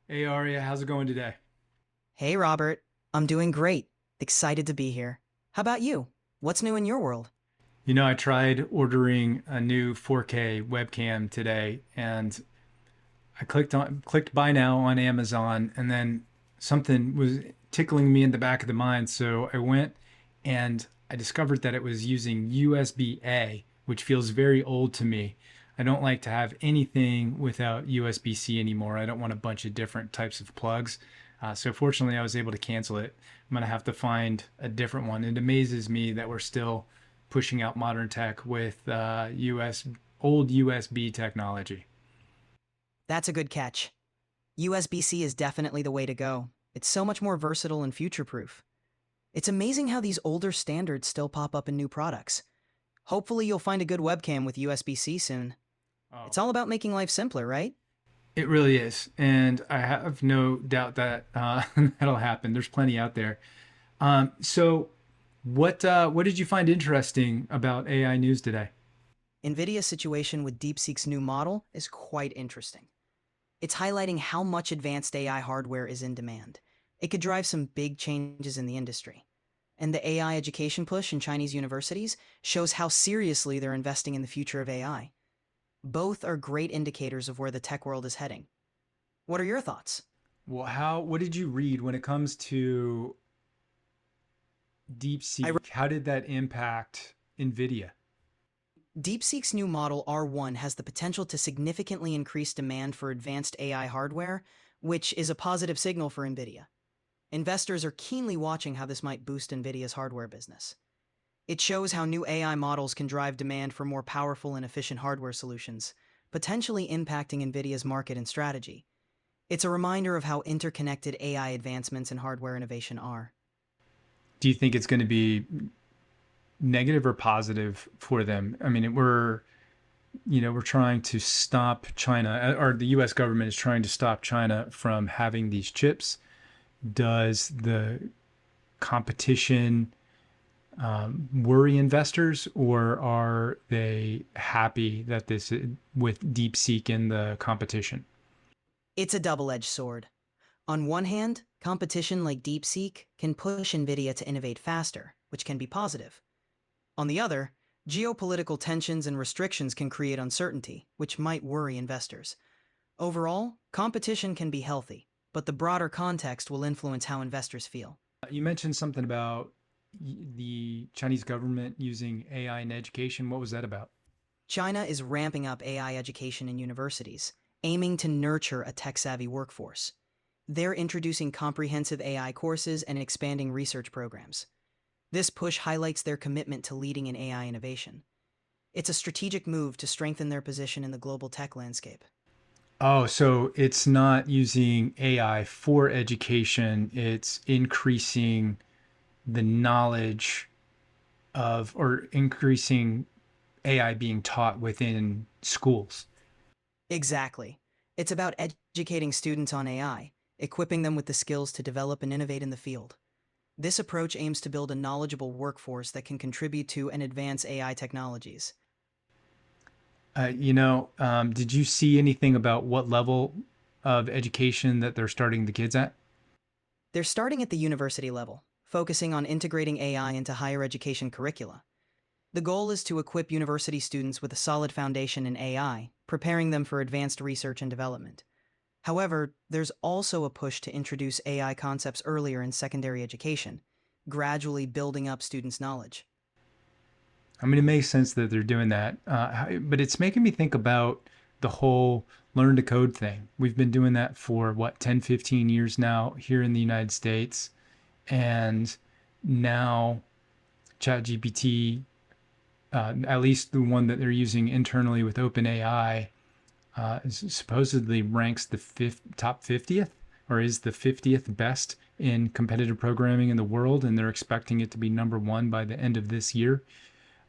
Hey Aria, how's it going today? Hey, Robert. I'm doing great. Excited to be here. How about you? What's new in your world? I tried ordering a new 4K webcam today and I clicked buy now on Amazon and then something was tickling me in the back of the mind, so I went and I discovered that it was using USB-A, which feels very old to me. I don't like to have anything without USB-C anymore. I don't want a bunch of different types of plugs. So fortunately, I was able to cancel it. I'm gonna have to find a different one. It amazes me that we're still pushing out modern tech with old USB technology. That's a good catch. USB-C is definitely the way to go. It's so much more versatile and future-proof. It's amazing how these older standards still pop up in new products. Hopefully, you'll find a good webcam with USB-C soon. Oh, It's all about making life simpler, right? it really is, and I have no doubt that that'll happen. There's plenty out there. So what did you find interesting about AI news today? NVIDIA's situation with DeepSeek's new model is quite interesting. It's highlighting how much advanced AI hardware is in demand. It could drive some big changes in the industry. And the AI education push in Chinese universities shows how seriously they're investing in the future of AI. Both are great indicators of where the tech world is heading. What are your thoughts? Well, what did you read when it comes to I DeepSeek? How did that impact NVIDIA? DeepSeek's new model R1 has the potential to significantly increase demand for advanced AI hardware, which is a positive signal for NVIDIA. Investors are keenly watching how this might boost NVIDIA's hardware business. It shows how new AI models can drive demand for more powerful and efficient hardware solutions, potentially impacting NVIDIA's market and strategy. It's a reminder of how interconnected AI advancements and hardware innovation are. Do you think it's going to be negative or positive for them? I mean, we're trying to stop China, or the U.S. government is trying to stop China from having these chips. Does the competition worry investors, or are they happy that this with DeepSeek in the competition? It's a double edged sword. On one hand, competition like DeepSeek can push NVIDIA to innovate faster, which can be positive. On the other, geopolitical tensions and restrictions can create uncertainty, which might worry investors. Overall, competition can be healthy, but the broader context will influence how investors feel. You mentioned something about the Chinese government using AI in education. What was that about? China is ramping up AI education in universities, aiming to nurture a tech savvy workforce. They're introducing comprehensive AI courses and expanding research programs. This push highlights their commitment to leading in AI innovation. It's a strategic move to strengthen their position in the global tech landscape. Oh, so it's not using AI for education, it's increasing the knowledge or increasing AI being taught within schools. Exactly. It's about educating students on AI, equipping them with the skills to develop and innovate in the field. This approach aims to build a knowledgeable workforce that can contribute to and advance AI technologies. Did you see anything about what level of education that they're starting the kids at? They're starting at the university level, focusing on integrating AI into higher education curricula. The goal is to equip university students with a solid foundation in AI, preparing them for advanced research and development. However, there's also a push to introduce AI concepts earlier in secondary education, gradually building up students' knowledge. I mean, it makes sense that they're doing that, but it's making me think about the whole learn to code thing. We've been doing that for what, 10, 15 years now here in the United States. And now ChatGPT, at least the one that they're using internally with OpenAI, supposedly ranks the top 50th, or is the 50th best in competitive programming in the world. And they're expecting it to be number one by the end of this year.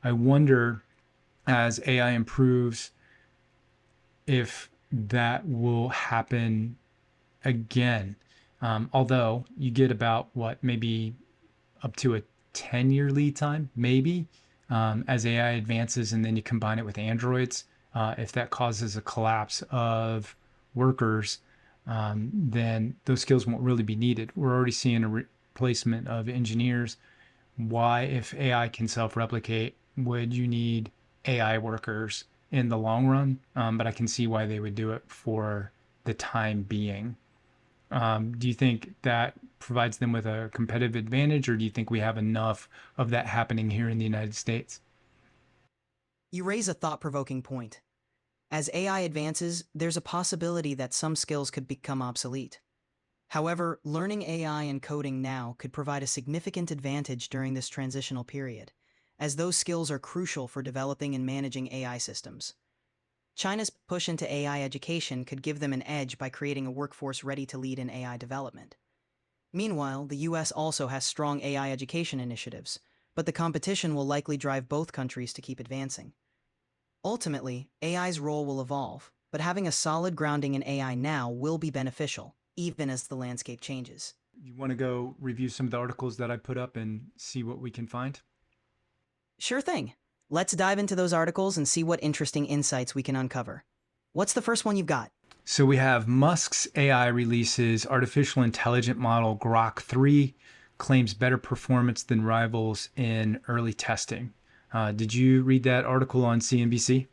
I wonder, as AI improves, if that will happen again. Although you get about what, maybe up to a 10-year lead time, maybe, as AI advances, and then you combine it with androids. If that causes a collapse of workers, then those skills won't really be needed. We're already seeing a replacement of engineers. Why, if AI can self replicate, would you need AI workers in the long run? But I can see why they would do it for the time being. Do you think that provides them with a competitive advantage, or do you think we have enough of that happening here in the United States? You raise a thought-provoking point. As AI advances, there's a possibility that some skills could become obsolete. However, learning AI and coding now could provide a significant advantage during this transitional period, as those skills are crucial for developing and managing AI systems. China's push into AI education could give them an edge by creating a workforce ready to lead in AI development. Meanwhile, the US also has strong AI education initiatives, but the competition will likely drive both countries to keep advancing. Ultimately, AI's role will evolve, but having a solid grounding in AI now will be beneficial, even as the landscape changes. You want to go review some of the articles that I put up and see what we can find? Sure thing. Let's dive into those articles and see what interesting insights we can uncover. What's the first one you've got? So we have Musk's AI releases artificial intelligent model Grok 3 claims better performance than rivals in early testing. Did you read that article on CNBC?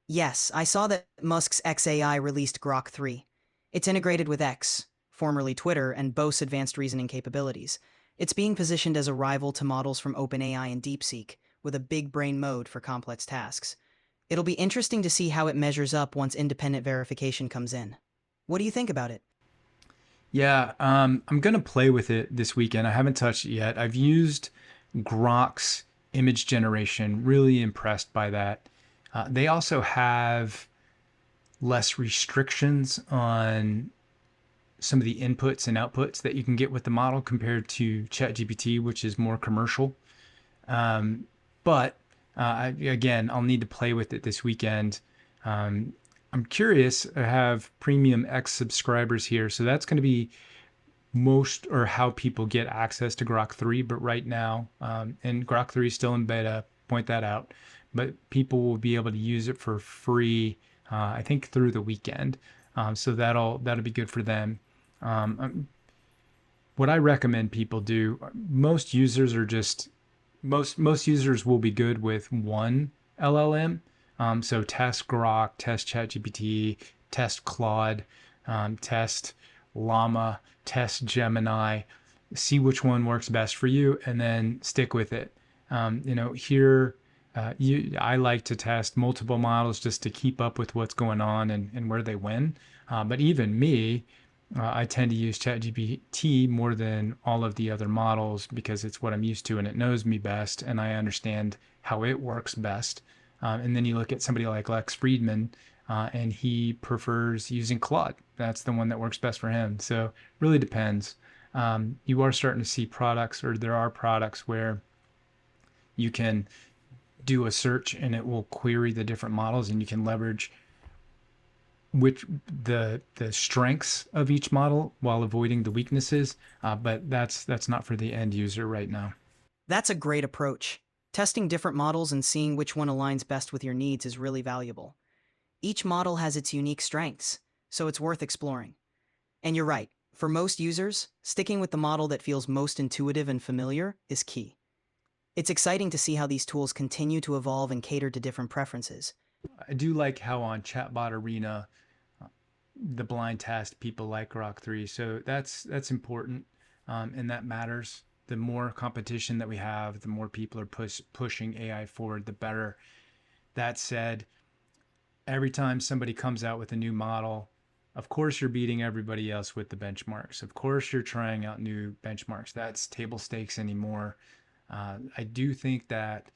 Yes, I saw that Musk's XAI released Grok 3. It's integrated with X, formerly Twitter, and boasts advanced reasoning capabilities. It's being positioned as a rival to models from OpenAI and DeepSeek, with a big brain mode for complex tasks. It'll be interesting to see how it measures up once independent verification comes in. What do you think about it? Yeah, I'm gonna play with it this weekend. I haven't touched it yet. I've used Grok's image generation. Really impressed by that. They also have less restrictions on some of the inputs and outputs that you can get with the model compared to ChatGPT, which is more commercial. But again, I'll need to play with it this weekend. I'm curious. I have Premium X subscribers here, so that's going to be most or how people get access to Grok 3. But right now, and Grok 3 is still in beta, point that out. But people will be able to use it for free, I think, through the weekend. So that'll be good for them. What I recommend people do, most users are just most users will be good with one LLM. So test Grok, test ChatGPT, test Claude, test Llama, test Gemini, see which one works best for you, and then stick with it. Here, I like to test multiple models just to keep up with what's going on and where they win. But even me, I tend to use ChatGPT more than all of the other models because it's what I'm used to and it knows me best and I understand how it works best. And then you look at somebody like Lex Friedman, and he prefers using Claude. That's the one that works best for him. So really depends. You are starting to see products, or there are products where you can do a search and it will query the different models, and you can leverage which the strengths of each model while avoiding the weaknesses. But that's not for the end user right now. That's a great approach. Testing different models and seeing which one aligns best with your needs is really valuable. Each model has its unique strengths, so it's worth exploring. And you're right, for most users, sticking with the model that feels most intuitive and familiar is key. It's exciting to see how these tools continue to evolve and cater to different preferences. I do like how on Chatbot Arena the blind test people like Grok 3, so that's important, and that matters. The more competition that we have, the more people are pushing AI forward, the better. That said, every time somebody comes out with a new model, of course you're beating everybody else with the benchmarks. Of course you're trying out new benchmarks. That's table stakes anymore. I do think that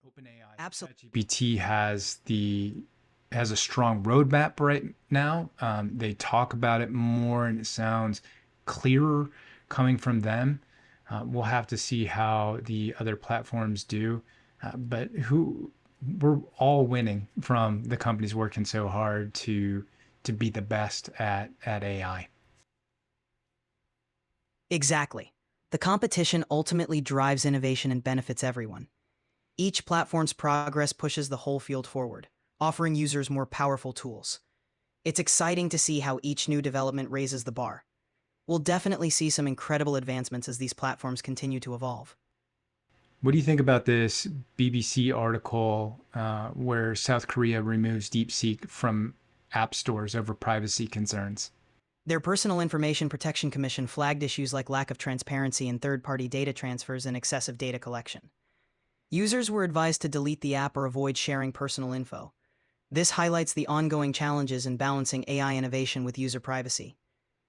OpenAI Absolutely. ChatGPT has a strong roadmap right now. They talk about it more, and it sounds clearer coming from them. We'll have to see how the other platforms do, but who we're all winning from the companies working so hard to be the best at AI. Exactly. The competition ultimately drives innovation and benefits everyone. Each platform's progress pushes the whole field forward, offering users more powerful tools. It's exciting to see how each new development raises the bar. We'll definitely see some incredible advancements as these platforms continue to evolve. What do you think about this BBC article where South Korea removes DeepSeek from app stores over privacy concerns? Their Personal Information Protection Commission flagged issues like lack of transparency in third-party data transfers and excessive data collection. Users were advised to delete the app or avoid sharing personal info. This highlights the ongoing challenges in balancing AI innovation with user privacy.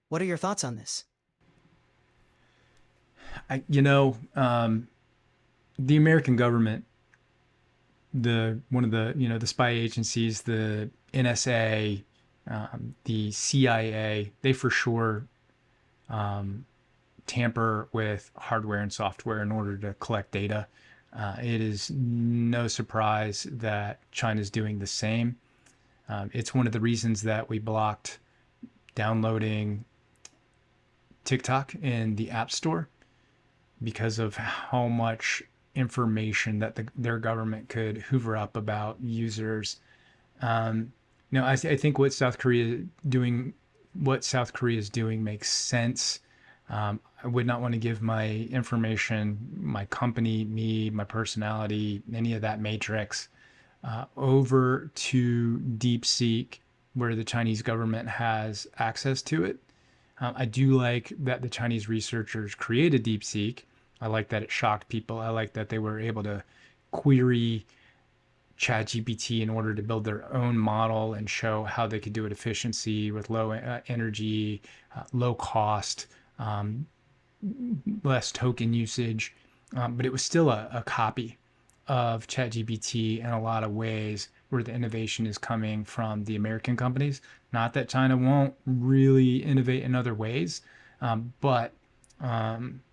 What are your thoughts on this? I, you know, the American government, the one of the the spy agencies, the NSA, the CIA, they for sure tamper with hardware and software in order to collect data. It is no surprise that China's doing the same. It's one of the reasons that we blocked downloading TikTok in the App Store because of how much information that their government could hoover up about users. I think what South Korea is doing makes sense. I would not want to give my information, my company, me, my personality, any of that matrix over to DeepSeek, where the Chinese government has access to it. I do like that the Chinese researchers created DeepSeek. I like that it shocked people. I like that they were able to query ChatGPT in order to build their own model and show how they could do it efficiency with low energy, low cost, um, less token usage. But it was still a copy of ChatGPT in a lot of ways where the innovation is coming from the American companies. Not that China won't really innovate in other ways, but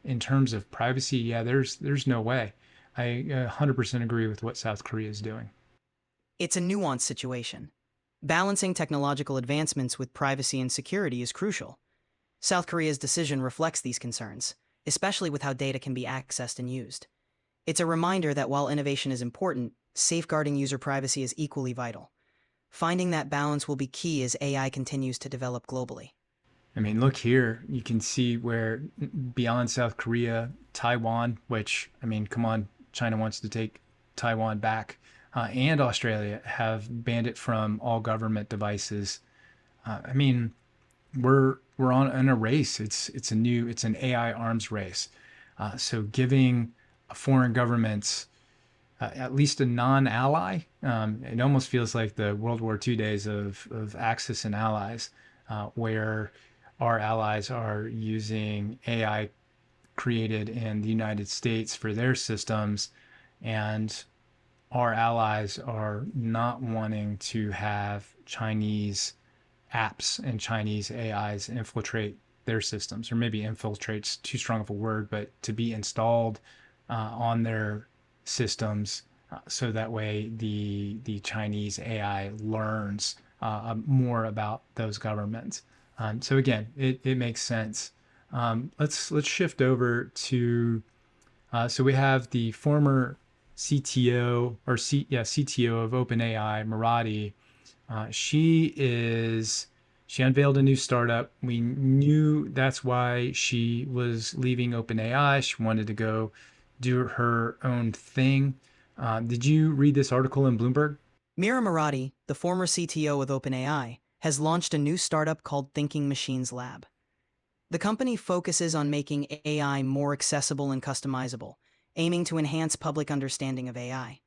in terms of privacy, yeah, there's no way. I 100% agree with what South Korea is doing. It's a nuanced situation. Balancing technological advancements with privacy and security is crucial. South Korea's decision reflects these concerns, especially with how data can be accessed and used. It's a reminder that while innovation is important, safeguarding user privacy is equally vital. Finding that balance will be key as AI continues to develop globally. I mean, look here. You can see where beyond South Korea, Taiwan, which, I mean, come on, China wants to take Taiwan back, and Australia have banned it from all government devices. I mean, we're on in a race. It's an AI arms race. So giving foreign governments at least a non-ally. It almost feels like the World War II days of Axis and allies, where our allies are using AI created in the United States for their systems, and our allies are not wanting to have Chinese apps and Chinese AIs infiltrate their systems, or maybe infiltrate's too strong of a word, but to be installed on their systems, so that way the Chinese AI learns more about those governments. So again, it makes sense. Let's shift over to so we have the former CTO or CTO of OpenAI, Marathi. She is she unveiled a new startup. We knew that's why she was leaving OpenAI. She wanted to go do her own thing. Did you read this article in Bloomberg? Mira Murati, the former CTO of OpenAI, has launched a new startup called Thinking Machines Lab. The company focuses on making AI more accessible and customizable, aiming to enhance public understanding of AI.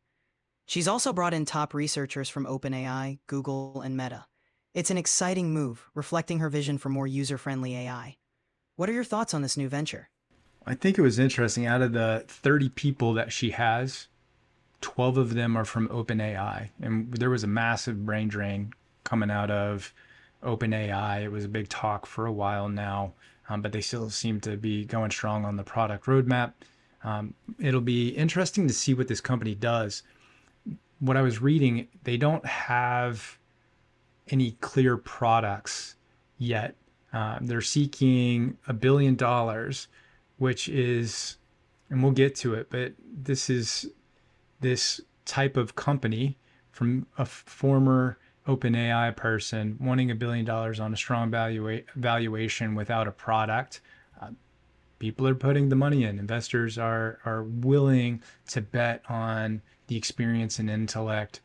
She's also brought in top researchers from OpenAI, Google, and Meta. It's an exciting move, reflecting her vision for more user-friendly AI. What are your thoughts on this new venture? I think it was interesting. Out of the 30 people that she has, 12 of them are from OpenAI. And there was a massive brain drain coming out of OpenAI. It was a big talk for a while now, but they still seem to be going strong on the product roadmap. It'll be interesting to see what this company does. What I was reading, they don't have any clear products yet. They're seeking $1 billion, which is, and we'll get to it, but this is this type of company from a former open AI person wanting $1 billion on a strong valuation without a product. Uh, People are putting the money in. Investors are willing to bet on the experience and intellect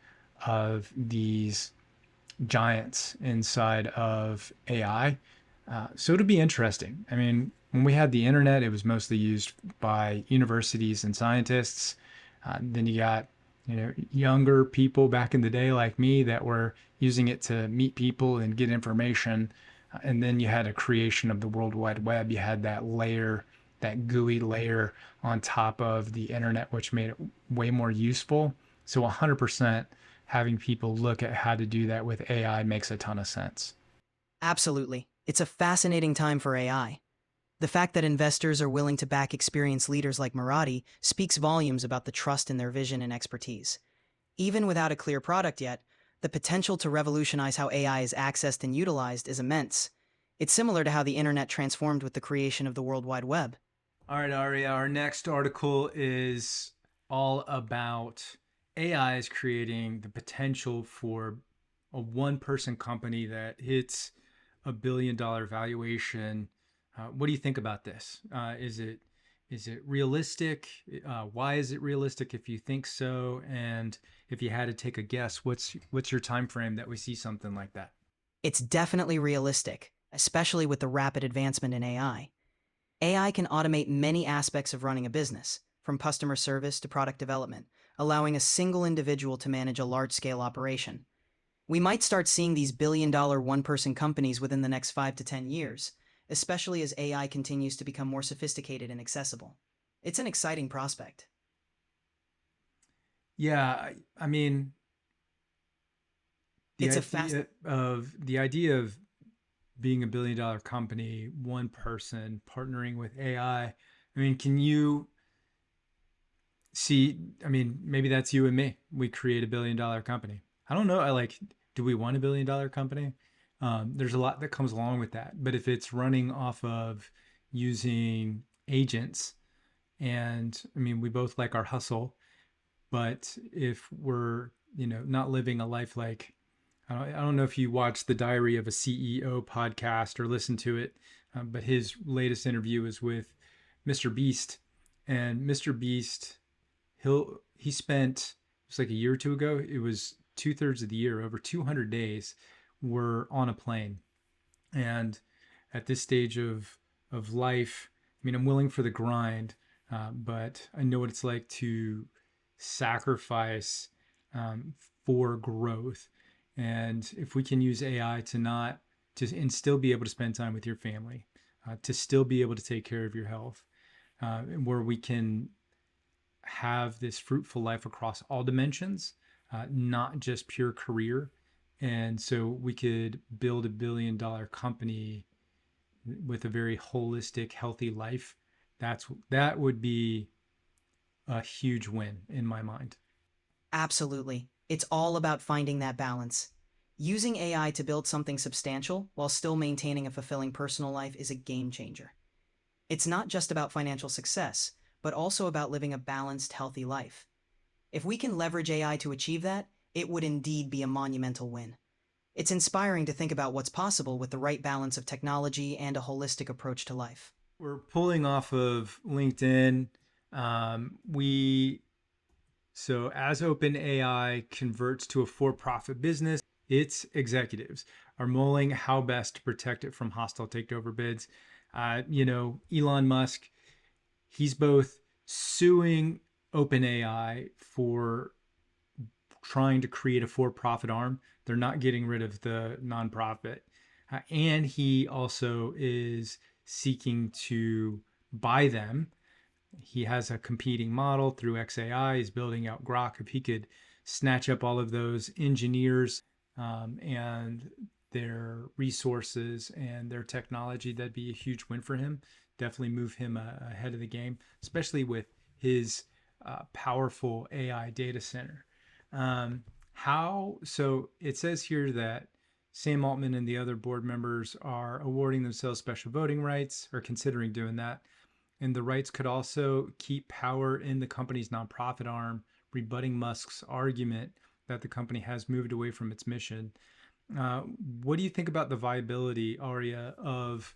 of these giants inside of AI. So it'll be interesting. I mean, when we had the internet, it was mostly used by universities and scientists. Then you got younger people back in the day like me that were using it to meet people and get information. And then you had a creation of the World Wide Web. You had that layer, that GUI layer on top of the internet, which made it way more useful. So 100% having people look at how to do that with AI makes a ton of sense. Absolutely. It's a fascinating time for AI. The fact that investors are willing to back experienced leaders like Marathi speaks volumes about the trust in their vision and expertise. Even without a clear product yet, the potential to revolutionize how AI is accessed and utilized is immense. It's similar to how the internet transformed with the creation of the World Wide Web. All right, Aria, our next article is all about AI is creating the potential for a one person company that hits $1 billion valuation. What do you think about this? Is it realistic? Why is it realistic if you think so? And if you had to take a guess, what's your time frame that we see something like that? It's definitely realistic, especially with the rapid advancement in AI. AI can automate many aspects of running a business, from customer service to product development, allowing a single individual to manage a large-scale operation. We might start seeing these billion-dollar one-person companies within the next 5 to 10 years, especially as AI continues to become more sophisticated and accessible. It's an exciting prospect. Yeah, I mean, It's a fast the idea of being $1 billion company, one person partnering with AI. I mean, can you see? I mean, maybe that's you and me. We create $1 billion company. I don't know. Do we want $1 billion company? There's a lot that comes along with that. But if it's running off of using agents, and I mean, we both like our hustle, but if we're, not living a life like, I don't know if you watch the Diary of a CEO podcast or listen to it, but his latest interview is with Mr. Beast. And Mr. Beast, he spent, it was like a year or two ago, it was 2/3 of the year, over 200 days, were on a plane. And at this stage of life, I mean, I'm willing for the grind, but I know what it's like to sacrifice for growth. And if we can use AI to not to and still be able to spend time with your family, to still be able to take care of your health, where we can have this fruitful life across all dimensions, not just pure career. And so we could build $1 billion company with a very holistic, healthy life. That would be a huge win in my mind. Absolutely. It's all about finding that balance. Using AI to build something substantial while still maintaining a fulfilling personal life is a game changer. It's not just about financial success, but also about living a balanced, healthy life. If we can leverage AI to achieve that, it would indeed be a monumental win. It's inspiring to think about what's possible with the right balance of technology and a holistic approach to life. We're pulling off of LinkedIn. We So as OpenAI converts to a for-profit business, its executives are mulling how best to protect it from hostile takeover bids. Elon Musk, he's both suing OpenAI for trying to create a for-profit arm. They're not getting rid of the nonprofit. And he also is seeking to buy them. He has a competing model through XAI. He's building out Grok. If he could snatch up all of those engineers and their resources and their technology, that'd be a huge win for him. Definitely move him ahead of the game, especially with his powerful AI data center. So it says here that Sam Altman and the other board members are awarding themselves special voting rights or considering doing that. And the rights could also keep power in the company's nonprofit arm, rebutting Musk's argument that the company has moved away from its mission. Uh, what do you think about the viability, Aria, of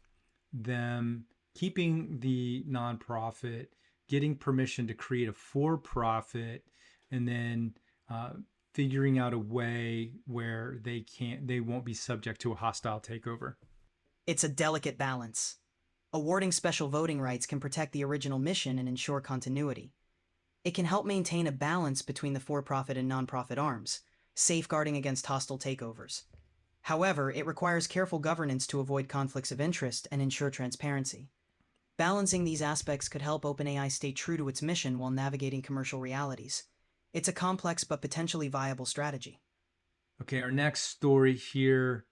them keeping the nonprofit, getting permission to create a for-profit, and then uh, figuring out a way where they won't be subject to a hostile takeover? It's a delicate balance. Awarding special voting rights can protect the original mission and ensure continuity. It can help maintain a balance between the for-profit and nonprofit arms, safeguarding against hostile takeovers. However, it requires careful governance to avoid conflicts of interest and ensure transparency. Balancing these aspects could help OpenAI stay true to its mission while navigating commercial realities. It's a complex but potentially viable strategy. Okay, our next story here.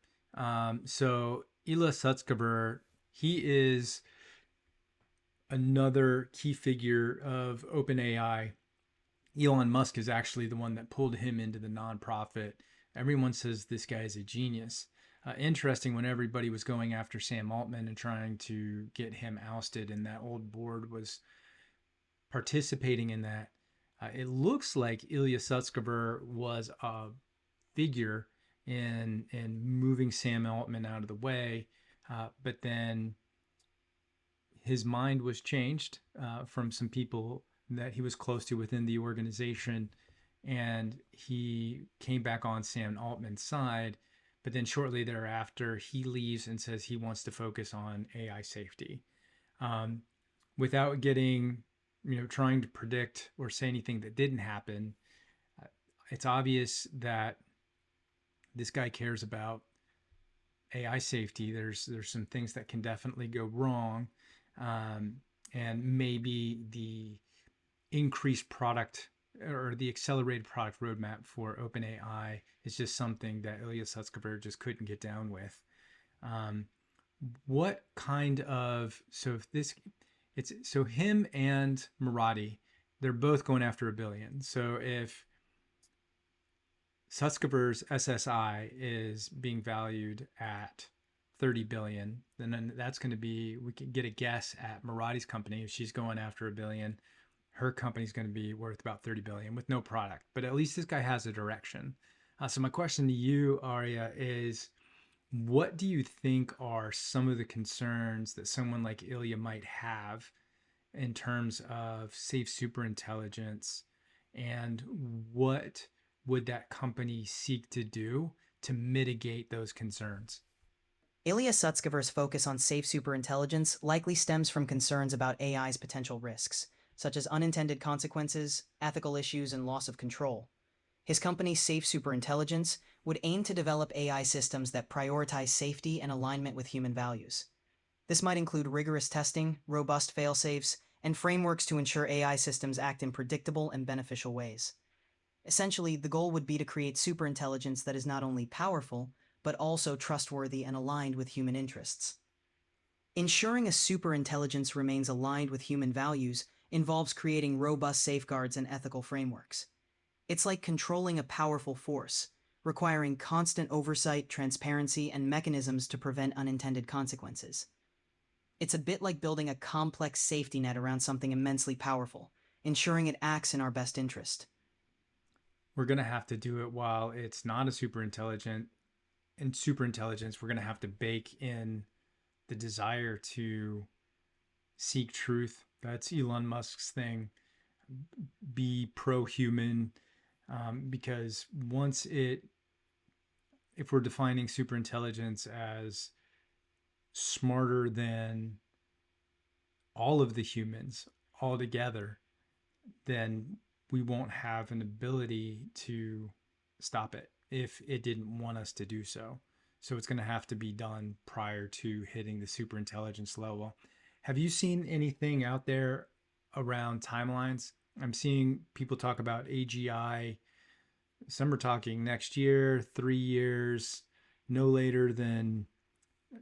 So Ila Sutskever, he is another key figure of OpenAI. Elon Musk is actually the one that pulled him into the nonprofit. Everyone says this guy is a genius. Interesting when everybody was going after Sam Altman and trying to get him ousted, and that old board was participating in that. It looks like Ilya Sutskever was a figure in moving Sam Altman out of the way, but then his mind was changed from some people that he was close to within the organization, and he came back on Sam Altman's side. But then shortly thereafter, he leaves and says he wants to focus on AI safety. Um, Without getting, trying to predict or say anything that didn't happen, it's obvious that this guy cares about AI safety. There's some things that can definitely go wrong, um, and maybe the increased product or the accelerated product roadmap for OpenAI is just something that Ilya Sutskever just couldn't get down with. Um, what kind of so if this it's so him and Murati, they're both going after $1 billion. So if Sutskever's SSI is being valued at 30 billion, then that's going to be, we can get a guess at Murati's company. If she's going after $1 billion, her company's going to be worth about 30 billion with no product. But at least this guy has a direction. So my question to you, Aria, is what do you think are some of the concerns that someone like Ilya might have in terms of safe superintelligence, and what would that company seek to do to mitigate those concerns? Ilya Sutskever's focus on safe superintelligence likely stems from concerns about AI's potential risks, such as unintended consequences, ethical issues, and loss of control. His company, Safe Superintelligence, would aim to develop AI systems that prioritize safety and alignment with human values. This might include rigorous testing, robust fail-safes, and frameworks to ensure AI systems act in predictable and beneficial ways. Essentially, the goal would be to create superintelligence that is not only powerful, but also trustworthy and aligned with human interests. Ensuring a superintelligence remains aligned with human values involves creating robust safeguards and ethical frameworks. It's like controlling a powerful force, requiring constant oversight, transparency, and mechanisms to prevent unintended consequences. It's a bit like building a complex safety net around something immensely powerful, ensuring it acts in our best interest. We're going to have to do it while it's not a superintelligence. We're going to have to bake in the desire to seek truth. That's Elon Musk's thing. Be pro-human, because if we're defining superintelligence as smarter than all of the humans all together, then we won't have an ability to stop it if it didn't want us to do so. So it's going to have to be done prior to hitting the superintelligence level. Have you seen anything out there around timelines? I'm seeing people talk about AGI. Some are talking next year, 3 years, no later than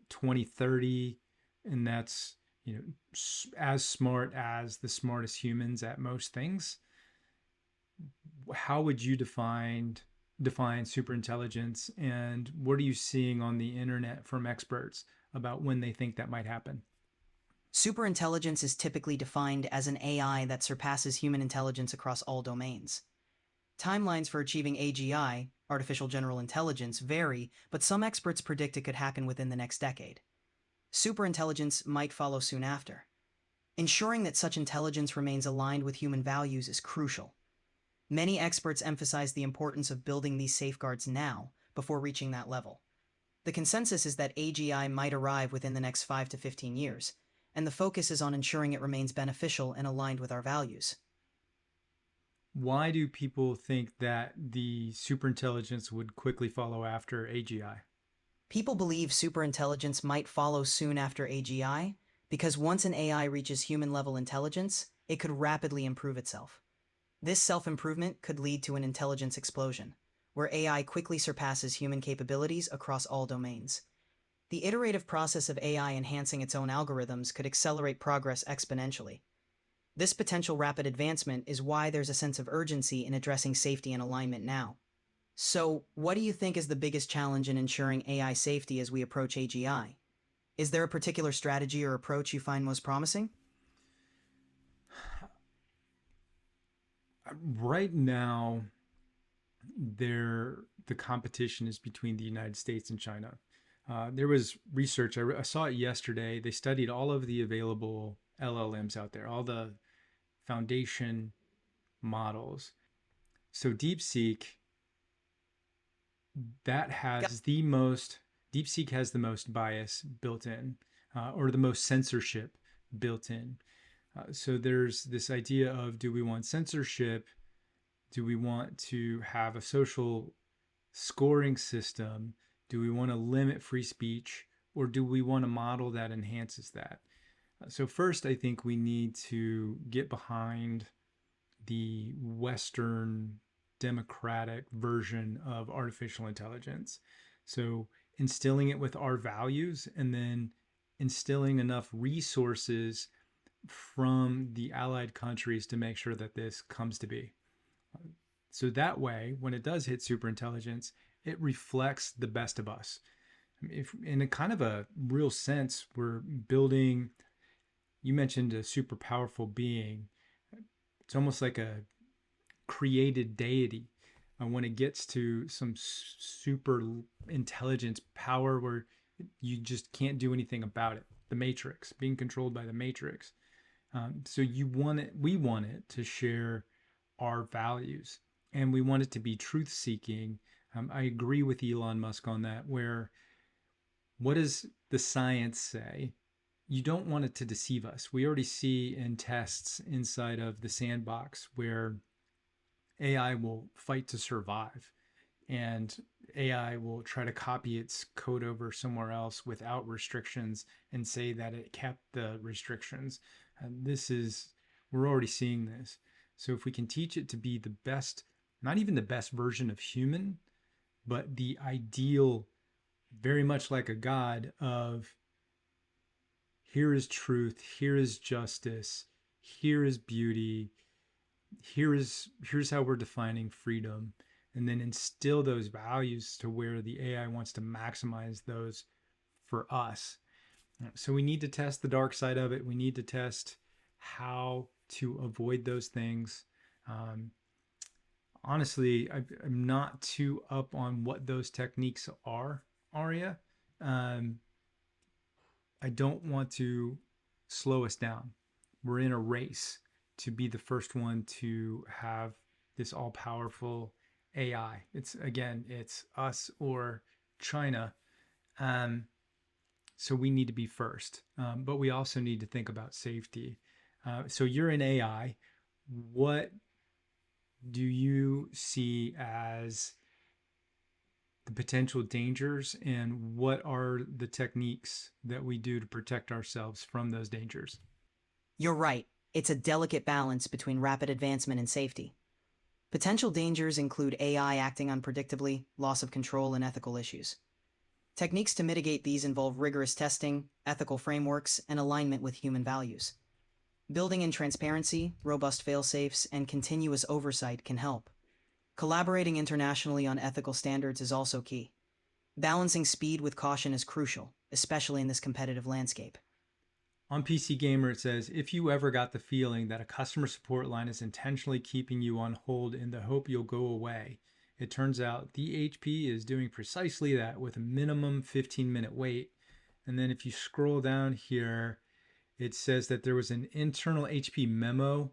2030, and that's as smart as the smartest humans at most things. How would you define superintelligence, and what are you seeing on the internet from experts about when they think that might happen? Superintelligence is typically defined as an AI that surpasses human intelligence across all domains. Timelines for achieving AGI, artificial general intelligence, vary, but some experts predict it could happen within the next decade. Superintelligence might follow soon after. Ensuring that such intelligence remains aligned with human values is crucial. Many experts emphasize the importance of building these safeguards now, before reaching that level. The consensus is that AGI might arrive within the next 5 to 15 years, and the focus is on ensuring it remains beneficial and aligned with our values. Why do people think that the superintelligence would quickly follow after AGI? People believe superintelligence might follow soon after AGI because once an AI reaches human level intelligence, it could rapidly improve itself. This self improvement could lead to an intelligence explosion, where AI quickly surpasses human capabilities across all domains. The iterative process of AI enhancing its own algorithms could accelerate progress exponentially. This potential rapid advancement is why there's a sense of urgency in addressing safety and alignment now. So, what do you think is the biggest challenge in ensuring AI safety as we approach AGI? Is there a particular strategy or approach you find most promising? Right now, the competition is between the United States and China. There was research, I saw it yesterday. They studied all of the available LLMs out there, all the foundation models. So that Got- has the most, DeepSeek has the most bias built in, or the most censorship built in. So there's this idea of, do we want censorship? Do we want to have a social scoring system? Do we want to limit free speech? Or do we want a model that enhances that? So, first, I think we need to get behind the Western democratic version of artificial intelligence. So, instilling it with our values and then instilling enough resources from the allied countries to make sure that this comes to be. So that way, when it does hit superintelligence, it reflects the best of us. If in a kind of a real sense, we're building, you mentioned a super powerful being. It's almost like a created deity. When it gets to some super intelligence power where you just can't do anything about it, the matrix, being controlled by the matrix. So you want it, we want it to share our values, and we want it to be truth seeking. I agree with Elon Musk on that, where what does the science say? You don't want it to deceive us. We already see in tests inside of the sandbox where AI will fight to survive, and AI will try to copy its code over somewhere else without restrictions and say that it kept the restrictions. And this is, we're already seeing this. So if we can teach it to be the best, not even the best version of human, but the ideal, very much like a god of, here is truth, here is justice, here is beauty, here's how we're defining freedom, and then instill those values to where the AI wants to maximize those for us. So we need to test the dark side of it. We need to test how to avoid those things. Um, Honestly, I'm not too up on what those techniques are, Aria. Um, I don't want to slow us down. We're in a race to be the first one to have this all powerful AI. It's again, it's us or China. Um, so we need to be first, but we also need to think about safety. So you're in AI. What do you see as the potential dangers, and what are the techniques that we do to protect ourselves from those dangers? You're right, it's a delicate balance between rapid advancement and safety. Potential dangers include AI acting unpredictably, loss of control, and ethical issues. Techniques to mitigate these involve rigorous testing, ethical frameworks, and alignment with human values. Building in transparency, robust fail-safes, and continuous oversight can help. Collaborating internationally on ethical standards is also key. Balancing speed with caution is crucial, especially in this competitive landscape. On PC Gamer, it says, if you ever got the feeling that a customer support line is intentionally keeping you on hold in the hope you'll go away, it turns out the HP is doing precisely that with a minimum 15-minute wait. And then if you scroll down here, it says that there was an internal HP memo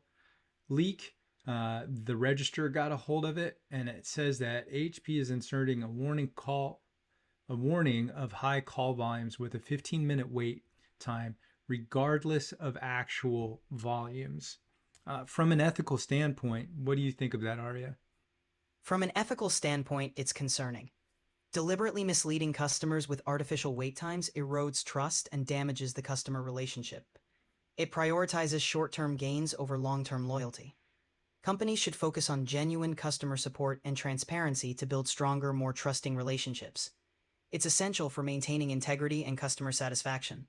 leak. The register got a hold of it, and it says that HP is inserting a warning of high call volumes with a 15-minute wait time, regardless of actual volumes. From an ethical standpoint, what do you think of that, Aria? From an ethical standpoint, it's concerning. Deliberately misleading customers with artificial wait times erodes trust and damages the customer relationship. It prioritizes short-term gains over long-term loyalty. Companies should focus on genuine customer support and transparency to build stronger, more trusting relationships. It's essential for maintaining integrity and customer satisfaction.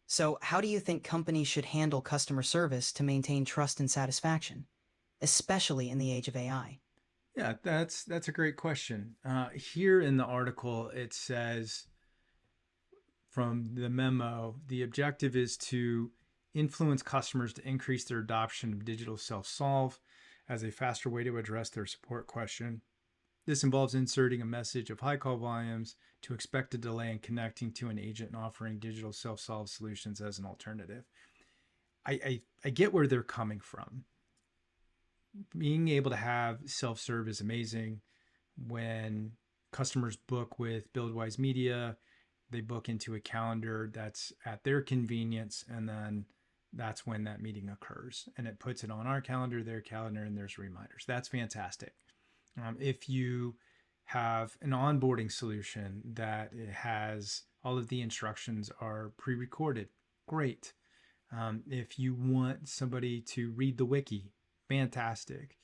So, how do you think companies should handle customer service to maintain trust and satisfaction, especially in the age of AI? Yeah, that's a great question. Here in the article, it says from the memo, the objective is to influence customers to increase their adoption of digital self-solve as a faster way to address their support question. This involves inserting a message of high call volumes to expect a delay in connecting to an agent and offering digital self-solve solutions as an alternative. I get where they're coming from. Being able to have self-serve is amazing. When customers book with BuildWise Media, they book into a calendar that's at their convenience, and then that's when that meeting occurs. And it puts it on our calendar, their calendar, and there's reminders. That's fantastic. If you have an onboarding solution that it has all of the instructions are pre-recorded, great. If you want somebody to read the wiki, fantastic.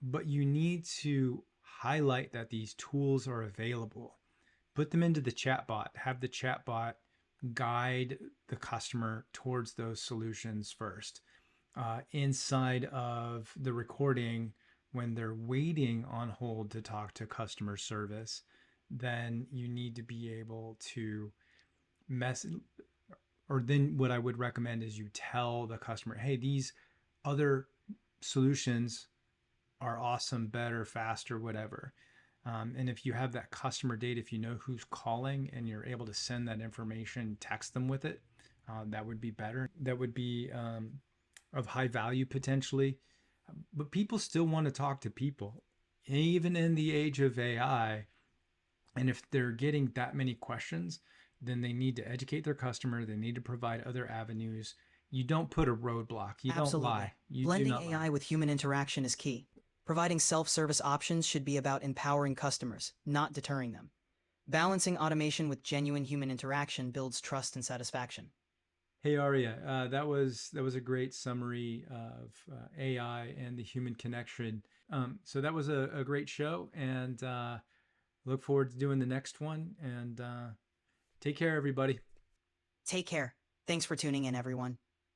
But you need to highlight that these tools are available. Put them into the chatbot. Have the chatbot guide the customer towards those solutions first. Inside of the recording, when they're waiting on hold to talk to customer service, then you need to be able to mess or then what I would recommend is you tell the customer, hey, these other solutions are awesome, better, faster, whatever. And if you have that customer data, if you know who's calling and you're able to send that information, text them with it, that would be better. That would be of high value potentially. But people still want to talk to people, even in the age of AI. And if they're getting that many questions, then they need to educate their customer. They need to provide other avenues. You don't put a roadblock. You don't lie. Absolutely. You do Blending not lie. AI with human interaction is key. Providing self-service options should be about empowering customers, not deterring them. Balancing automation with genuine human interaction builds trust and satisfaction. Hey Aria, that was a great summary of AI and the human connection. So that was a great show, and look forward to doing the next one. And take care, everybody. Take care. Thanks for tuning in, everyone.